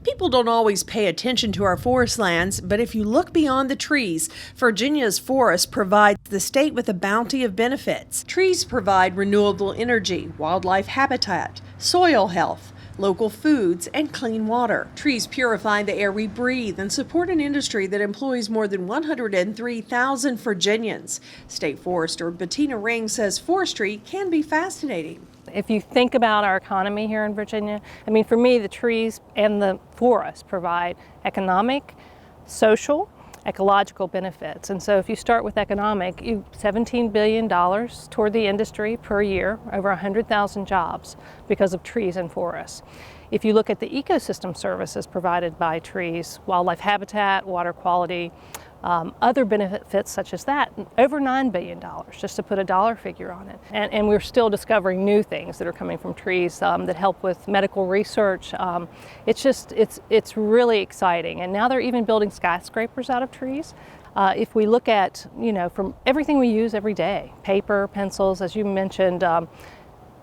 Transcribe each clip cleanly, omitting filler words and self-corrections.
People don't always pay attention to our forest lands, but if you look beyond the trees, Virginia's forests provide the state with a bounty of benefits. Trees provide renewable energy, wildlife habitat, soil health, local foods, and clean water. Trees purify the air we breathe and support an industry that employs more than 103,000 Virginians. State Forester Bettina Ring says forestry can be fascinating. If you think about our economy here in Virginia, for me, the trees and the forests provide economic, social, ecological benefits. And so if you start with economic, $17 billion toward the industry per year, over 100,000 jobs because of trees and forests. If you look at the ecosystem services provided by trees, wildlife habitat, water quality, other benefits such as that, over $9 billion, just to put a dollar figure on it. And we're still discovering new things that are coming from trees that help with medical research. It's really exciting. And now they're even building skyscrapers out of trees. If we look at, from everything we use every day, paper, pencils, as you mentioned,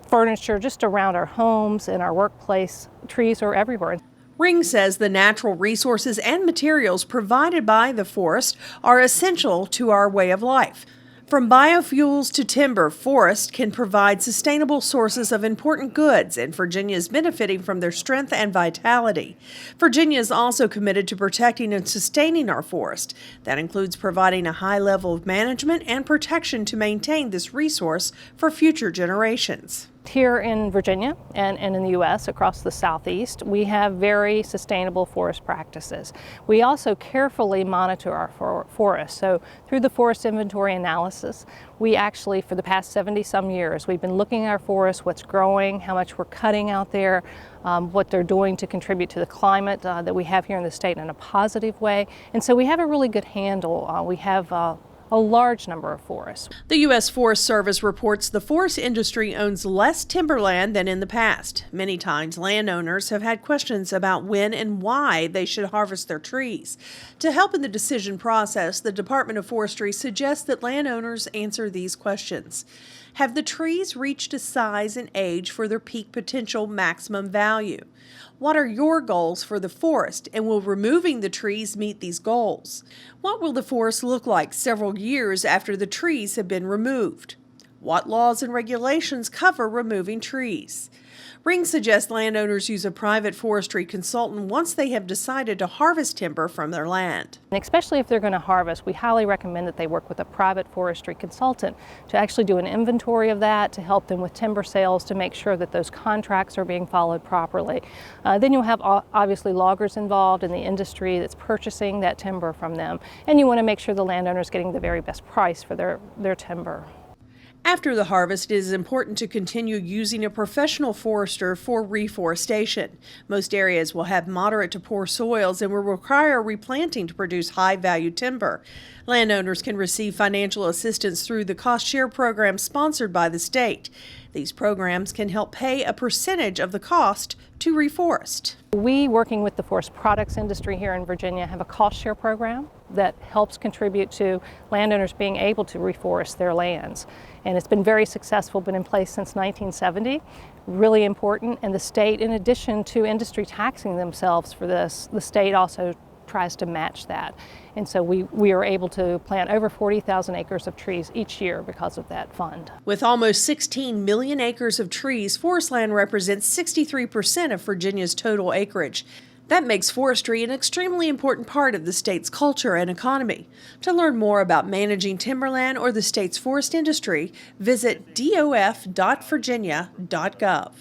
furniture, just around our homes and our workplace, trees are everywhere. Ring says the natural resources and materials provided by the forest are essential to our way of life. From biofuels to timber, forests can provide sustainable sources of important goods, and Virginia is benefiting from their strength and vitality. Virginia is also committed to protecting and sustaining our forest. That includes providing a high level of management and protection to maintain this resource for future generations. Here in Virginia and in the U.S. across the Southeast, we have very sustainable forest practices. We also carefully monitor our forests. So through the forest inventory analysis, we actually, for the past 70-some years, we've been looking at our forests, what's growing, how much we're cutting out there, what they're doing to contribute to the climate that we have here in the state in a positive way. And so we have a really good handle. We have a large number of forests. The U.S. Forest Service reports the forest industry owns less timberland than in the past. Many times, landowners have had questions about when and why they should harvest their trees. To help in the decision process, the Department of Forestry suggests that landowners answer these questions. Have the trees reached a size and age for their peak potential maximum value? What are your goals for the forest, and will removing the trees meet these goals? What will the forest look like several years after the trees have been removed? What laws and regulations cover removing trees? Ring suggests landowners use a private forestry consultant once they have decided to harvest timber from their land. And especially if they're going to harvest, we highly recommend that they work with a private forestry consultant to actually do an inventory of that, to help them with timber sales, to make sure that those contracts are being followed properly. Then you'll have obviously loggers involved in the industry that's purchasing that timber from them, and you want to make sure the landowner is getting the very best price for their timber. After the harvest, it is important to continue using a professional forester for reforestation. Most areas will have moderate to poor soils and will require replanting to produce high-value timber. Landowners can receive financial assistance through the cost share program sponsored by the state. These programs can help pay a percentage of the cost to reforest. We, working with the forest products industry here in Virginia, have a cost share program that helps contribute to landowners being able to reforest their lands. And it's been very successful, been in place since 1970, really important. And the state, in addition to industry taxing themselves for this, the state also tries to match that. And so we are able to plant over 40,000 acres of trees each year because of that fund. With almost 16 million acres of trees, forest land represents 63% of Virginia's total acreage. That makes forestry an extremely important part of the state's culture and economy. To learn more about managing timberland or the state's forest industry, visit dof.virginia.gov.